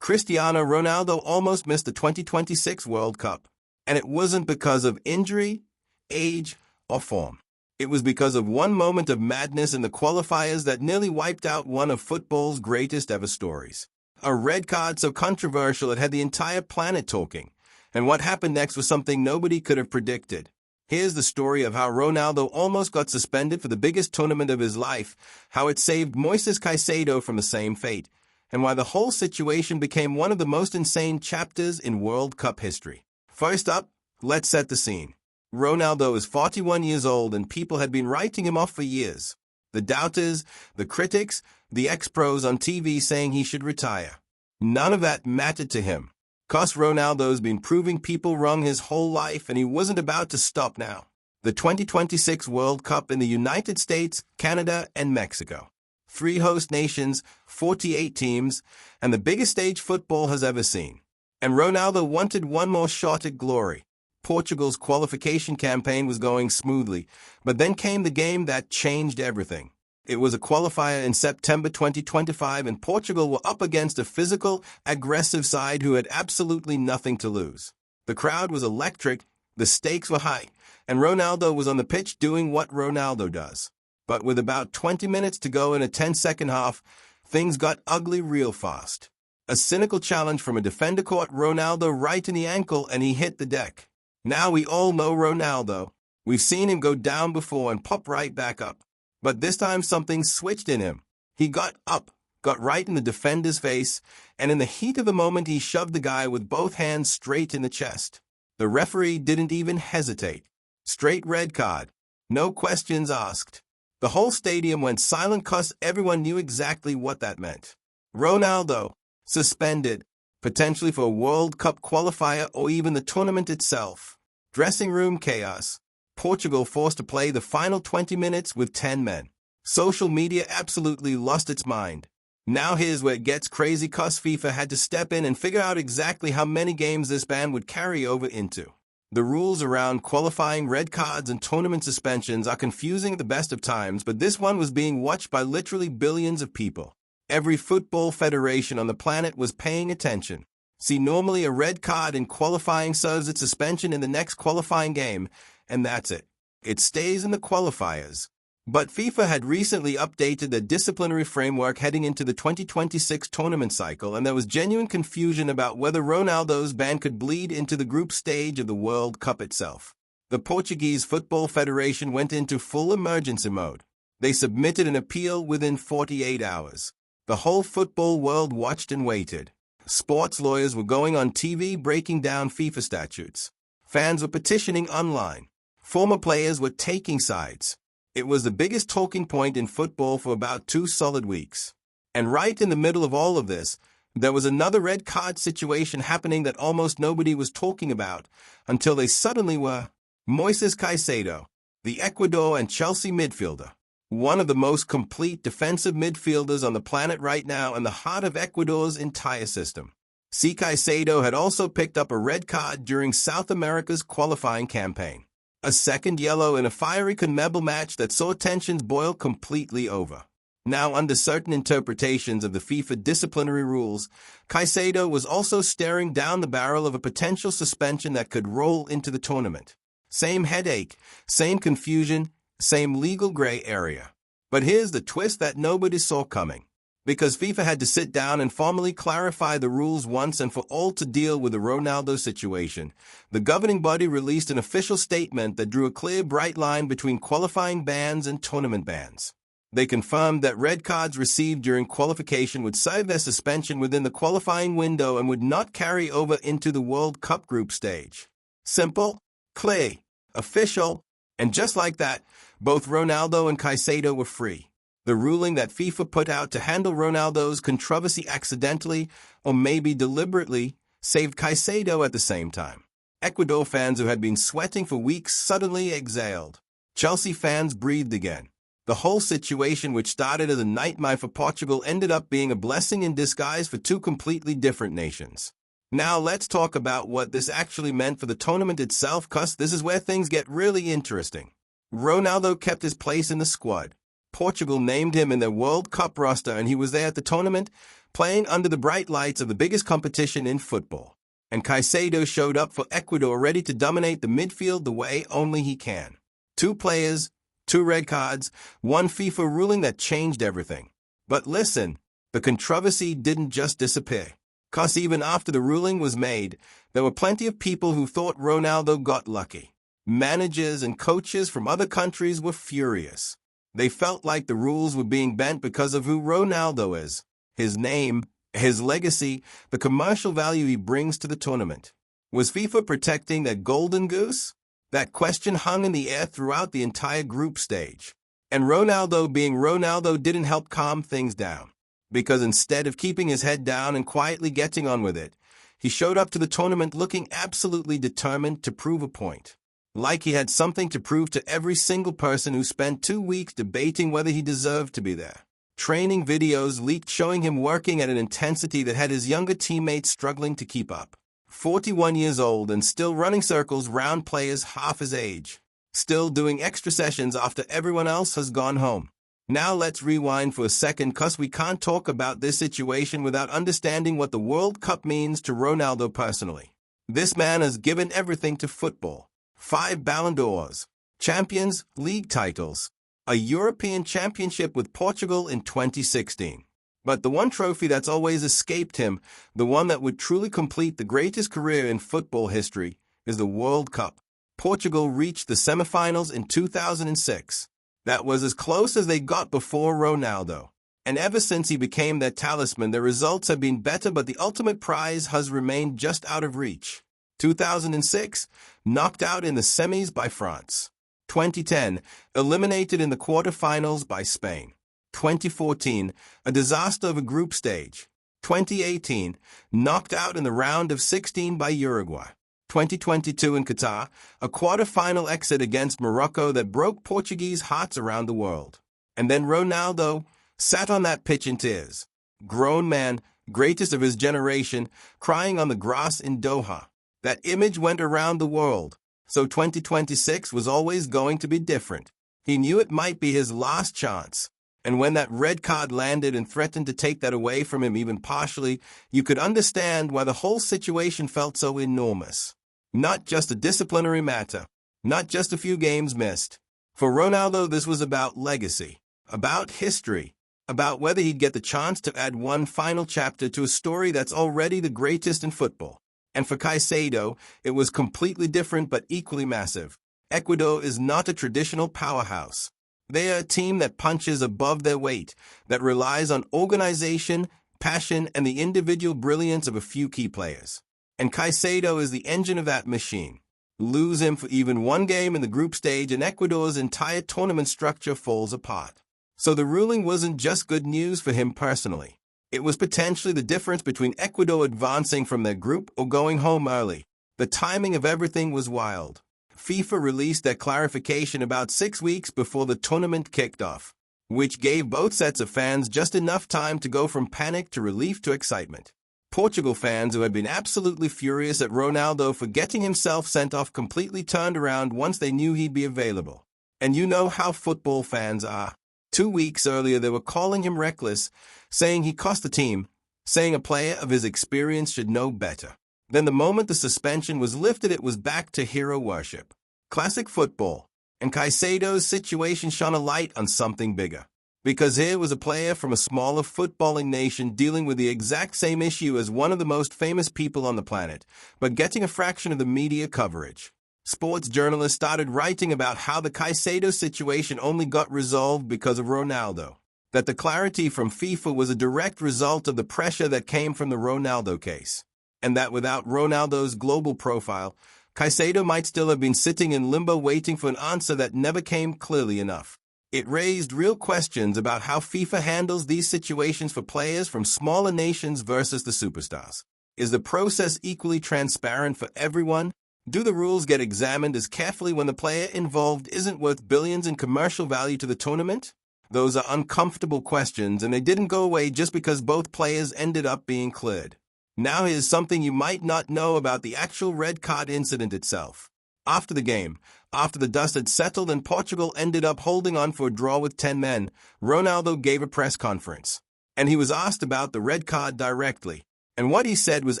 Cristiano Ronaldo almost missed the 2026 World Cup. And it wasn't because of injury, age, or form. It was because of one moment of madness in the qualifiers that nearly wiped out one of football's greatest ever stories. A red card so controversial it had the entire planet talking. And what happened next was something nobody could have predicted. Here's the story of how Ronaldo almost got suspended for the biggest tournament of his life, how it saved Moises Caicedo from the same fate, and why the whole situation became one of the most insane chapters in World Cup history. First up, let's set the scene. Ronaldo is 41 years old and people had been writing him off for years. The doubters, the critics, the ex-pros on TV saying he should retire. None of that mattered to him. 'Cause Ronaldo's been proving people wrong his whole life and he wasn't about to stop now. The 2026 World Cup in the United States, Canada, and Mexico. 3 host nations, 48 teams, and the biggest stage football has ever seen. And Ronaldo wanted one more shot at glory. Portugal's qualification campaign was going smoothly, but then came the game that changed everything. It was a qualifier in September 2025 and Portugal were up against a physical, aggressive side who had absolutely nothing to lose. The crowd was electric, the stakes were high, and Ronaldo was on the pitch doing what Ronaldo does. But with about 20 minutes to go in a 10-second half, things got ugly real fast. A cynical challenge from a defender caught Ronaldo right in the ankle and he hit the deck. Now we all know Ronaldo. We've seen him go down before and pop right back up. But this time something switched in him. He got up, got right in the defender's face, and in the heat of the moment he shoved the guy with both hands straight in the chest. The referee didn't even hesitate. Straight red card. No questions asked. The whole stadium went silent 'cause everyone knew exactly what that meant. Ronaldo, suspended, potentially for a World Cup qualifier or even the tournament itself. Dressing room chaos. Portugal forced to play the final 20 minutes with 10 men. Social media absolutely lost its mind. Now here's where it gets crazy 'cause FIFA had to step in and figure out exactly how many games this ban would carry over into. The rules around qualifying red cards and tournament suspensions are confusing at the best of times, but this one was being watched by literally billions of people. Every football federation on the planet was paying attention. See, normally a red card in qualifying serves its suspension in the next qualifying game, and that's it. It stays in the qualifiers. But FIFA had recently updated the disciplinary framework heading into the 2026 tournament cycle, and there was genuine confusion about whether Ronaldo's ban could bleed into the group stage of the World Cup itself. The Portuguese Football Federation went into full emergency mode. They submitted an appeal within 48 hours. The whole football world watched and waited. Sports lawyers were going on TV breaking down FIFA statutes. Fans were petitioning online. Former players were taking sides. It was the biggest talking point in football for about 2 solid weeks. And right in the middle of all of this, there was another red card situation happening that almost nobody was talking about until they suddenly were. Moises Caicedo, the Ecuador and Chelsea midfielder. One of the most complete defensive midfielders on the planet right now and the heart of Ecuador's entire system. Caicedo had also picked up a red card during South America's qualifying campaign. A second yellow in a fiery CONMEBOL match that saw tensions boil completely over. Now, under certain interpretations of the FIFA disciplinary rules, Caicedo was also staring down the barrel of a potential suspension that could roll into the tournament. Same headache, same confusion, same legal gray area. But here's the twist that nobody saw coming. Because FIFA had to sit down and formally clarify the rules once and for all to deal with the Ronaldo situation, the governing body released an official statement that drew a clear, bright line between qualifying bans and tournament bans. They confirmed that red cards received during qualification would save their suspension within the qualifying window and would not carry over into the World Cup group stage. Simple, clear, official, and just like that, both Ronaldo and Caicedo were free. The ruling that FIFA put out to handle Ronaldo's controversy accidentally, or maybe deliberately, saved Caicedo at the same time. Ecuador fans who had been sweating for weeks suddenly exhaled. Chelsea fans breathed again. The whole situation, which started as a nightmare for Portugal, ended up being a blessing in disguise for 2 completely different nations. Now let's talk about what this actually meant for the tournament itself, 'cause this is where things get really interesting. Ronaldo kept his place in the squad. Portugal named him in their World Cup roster and he was there at the tournament, playing under the bright lights of the biggest competition in football. And Caicedo showed up for Ecuador ready to dominate the midfield the way only he can. 2 players, 2 red cards, 1 FIFA ruling that changed everything. But listen, the controversy didn't just disappear. 'Cause even after the ruling was made, there were plenty of people who thought Ronaldo got lucky. Managers and coaches from other countries were furious. They felt like the rules were being bent because of who Ronaldo is, his name, his legacy, the commercial value he brings to the tournament. Was FIFA protecting that golden goose? That question hung in the air throughout the entire group stage. And Ronaldo being Ronaldo didn't help calm things down. Because instead of keeping his head down and quietly getting on with it, he showed up to the tournament looking absolutely determined to prove a point. Like he had something to prove to every single person who spent 2 weeks debating whether he deserved to be there. Training videos leaked showing him working at an intensity that had his younger teammates struggling to keep up. 41 years old and still running circles round players half his age. Still doing extra sessions after everyone else has gone home. Now let's rewind for a second, cause we can't talk about this situation without understanding what the World Cup means to Ronaldo personally. This man has given everything to football. 5 Ballon d'Ors, Champions League titles, a European Championship with Portugal in 2016. But the one trophy that's always escaped him, the one that would truly complete the greatest career in football history, is the World Cup. Portugal reached the semifinals in 2006. That was as close as they got before Ronaldo. And ever since he became their talisman, their results have been better, but the ultimate prize has remained just out of reach. 2006, knocked out in the semis by France. 2010, eliminated in the quarterfinals by Spain. 2014, a disaster of a group stage. 2018, knocked out in the round of 16 by Uruguay. 2022 in Qatar, a quarter-final exit against Morocco that broke Portuguese hearts around the world. And then Ronaldo sat on that pitch in tears. Grown man, greatest of his generation, crying on the grass in Doha. That image went around the world. So 2026 was always going to be different. He knew it might be his last chance. And when that red card landed and threatened to take that away from him even partially, you could understand why the whole situation felt so enormous. Not just a disciplinary matter, not just a few games missed. For Ronaldo, this was about legacy, about history, about whether he'd get the chance to add one final chapter to a story that's already the greatest in football. And for Caicedo, it was completely different but equally massive. Ecuador is not a traditional powerhouse. They are a team that punches above their weight, that relies on organization, passion, and the individual brilliance of a few key players. And Caicedo is the engine of that machine. Lose him for even one game in the group stage and Ecuador's entire tournament structure falls apart. So the ruling wasn't just good news for him personally. It was potentially the difference between Ecuador advancing from their group or going home early. The timing of everything was wild. FIFA released their clarification about 6 weeks before the tournament kicked off, which gave both sets of fans just enough time to go from panic to relief to excitement. Portugal fans who had been absolutely furious at Ronaldo for getting himself sent off completely turned around once they knew he'd be available. And you know how football fans are. 2 weeks earlier, they were calling him reckless, saying he cost the team, saying a player of his experience should know better. Then the moment the suspension was lifted, it was back to hero worship. Classic football. And Caicedo's situation shone a light on something bigger. Because here was a player from a smaller footballing nation dealing with the exact same issue as one of the most famous people on the planet, but getting a fraction of the media coverage. Sports journalists started writing about how the Caicedo situation only got resolved because of Ronaldo. That the clarity from FIFA was a direct result of the pressure that came from the Ronaldo case. And that without Ronaldo's global profile, Caicedo might still have been sitting in limbo waiting for an answer that never came clearly enough. It raised real questions about how FIFA handles these situations for players from smaller nations versus the superstars. Is the process equally transparent for everyone? Do the rules get examined as carefully when the player involved isn't worth billions in commercial value to the tournament? Those are uncomfortable questions, and they didn't go away just because both players ended up being cleared. Now here's something you might not know about the actual red card incident itself. After the game, after the dust had settled and Portugal ended up holding on for a draw with 10 men, Ronaldo gave a press conference. and he was asked about the red card directly. And what he said was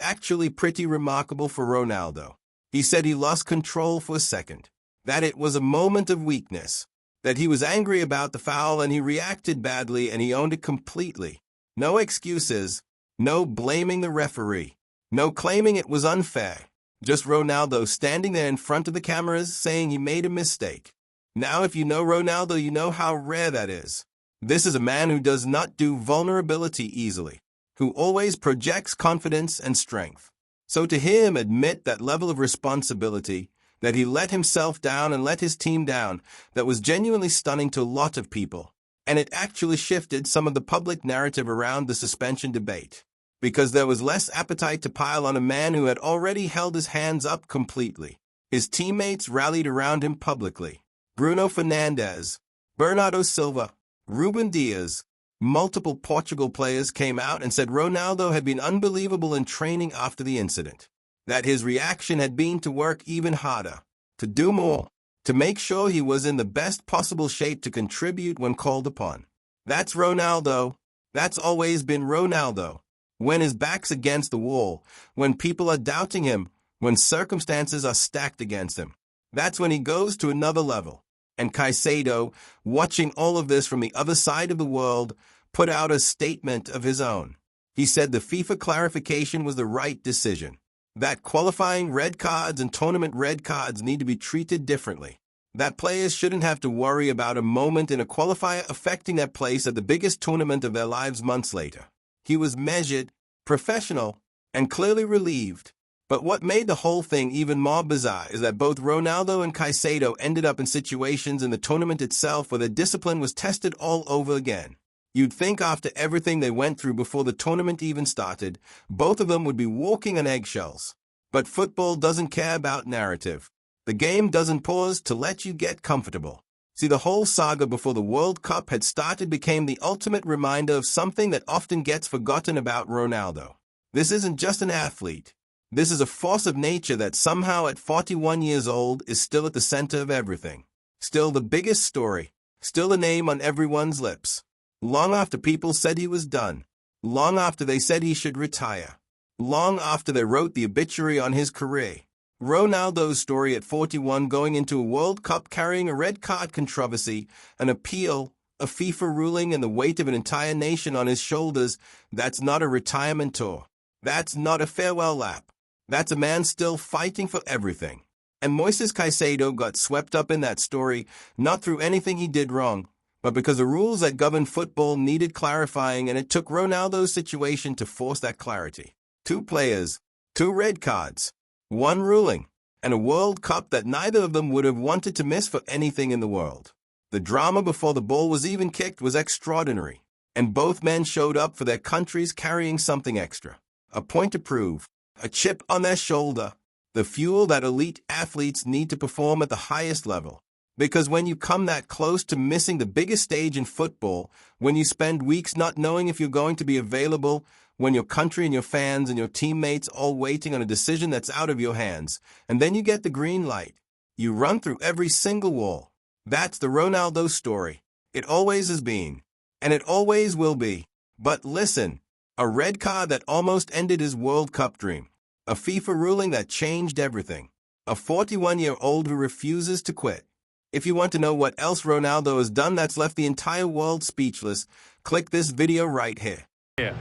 actually pretty remarkable for Ronaldo. He said he lost control for a second, that it was a moment of weakness, that he was angry about the foul and he reacted badly and he owned it completely. No excuses, no blaming the referee, no claiming it was unfair. Just Ronaldo standing there in front of the cameras saying he made a mistake. Now if you know Ronaldo, you know how rare that is. This is a man who does not do vulnerability easily, who always projects confidence and strength. So to hear him admit that level of responsibility, that he let himself down and let his team down, that was genuinely stunning to a lot of people. And it actually shifted some of the public narrative around the suspension debate, because there was less appetite to pile on a man who had already held his hands up completely. His teammates rallied around him publicly. Bruno Fernandes, Bernardo Silva, Ruben Dias, multiple Portugal players came out and said Ronaldo had been unbelievable in training after the incident, that his reaction had been to work even harder, to do more, to make sure he was in the best possible shape to contribute when called upon. That's Ronaldo. That's always been Ronaldo. When his back's against the wall, when people are doubting him, when circumstances are stacked against him, that's when he goes to another level. And Caicedo, watching all of this from the other side of the world, put out a statement of his own. He said the FIFA clarification was the right decision, that qualifying red cards and tournament red cards need to be treated differently, that players shouldn't have to worry about a moment in a qualifier affecting their place at the biggest tournament of their lives months later. He was measured, professional, and clearly relieved. But what made the whole thing even more bizarre is that both Ronaldo and Caicedo ended up in situations in the tournament itself where their discipline was tested all over again. You'd think after everything they went through before the tournament even started, both of them would be walking on eggshells. But football doesn't care about narrative. The game doesn't pause to let you get comfortable. See, the whole saga before the World Cup had started became the ultimate reminder of something that often gets forgotten about Ronaldo. This isn't just an athlete. This is a force of nature that somehow at 41 years old is still at the center of everything. Still the biggest story. Still a name on everyone's lips. Long after people said he was done. Long after they said he should retire. Long after they wrote the obituary on his career. Ronaldo's story at 41 going into a World Cup carrying a red card controversy, an appeal, a FIFA ruling and the weight of an entire nation on his shoulders, that's not a retirement tour. That's not a farewell lap. That's a man still fighting for everything. And Moises Caicedo got swept up in that story, not through anything he did wrong, but because the rules that govern football needed clarifying, and it took Ronaldo's situation to force that clarity. 2 players, 2 red cards, 1 ruling, and a World Cup that neither of them would have wanted to miss for anything in the world. The drama before the ball was even kicked was extraordinary, and both men showed up for their countries carrying something extra. A point to prove, a chip on their shoulder, the fuel that elite athletes need to perform at the highest level. Because when you come that close to missing the biggest stage in football, when you spend weeks not knowing if you're going to be available, when your country and your fans and your teammates all waiting on a decision that's out of your hands, and then you get the green light, you run through every single wall. That's the Ronaldo story. It always has been, and it always will be. But listen, a red card that almost ended his World Cup dream, a FIFA ruling that changed everything, a 41-year-old who refuses to quit. If you want to know what else Ronaldo has done that's left the entire world speechless, click this video right here. Yeah.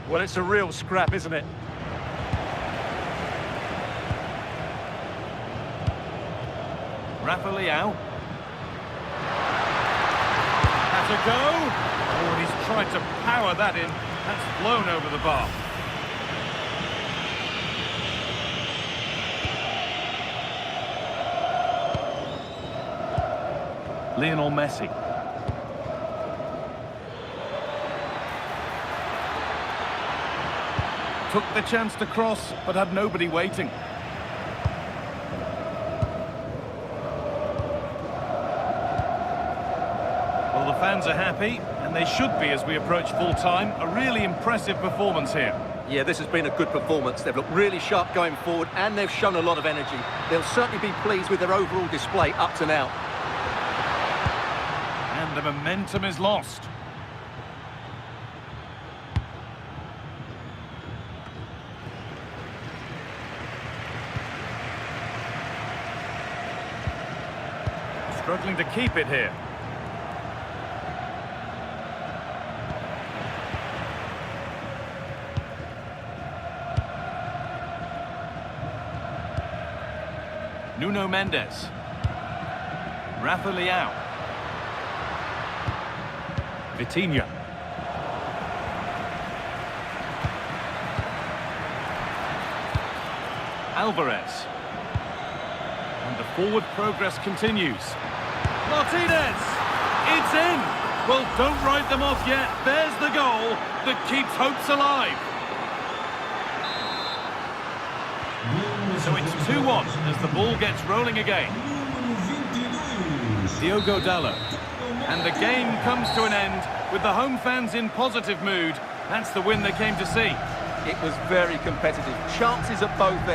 Well, it's a real scrap, isn't it? Rafa Leao. That's a go. Oh, and he's tried to power that in. That's blown over the bar. Lionel Messi. Took the chance to cross, but had nobody waiting. Well, the fans are happy, and they should be as we approach full-time. A really impressive performance here. Yeah, this has been a good performance. They've looked really sharp going forward, and they've shown a lot of energy. They'll certainly be pleased with their overall display up to now. And the momentum is lost. Struggling to keep it here. Nuno Mendes. Rafa Leao. Vitinha. Alvarez. And the forward progress continues. Martinez! It's in! Well, don't write them off yet. There's the goal that keeps hopes alive. So it's 2-1 as the ball gets rolling again. Diogo Dalot. And the game comes to an end with the home fans in positive mood. That's the win they came to see. It was very competitive. Chances at both ends.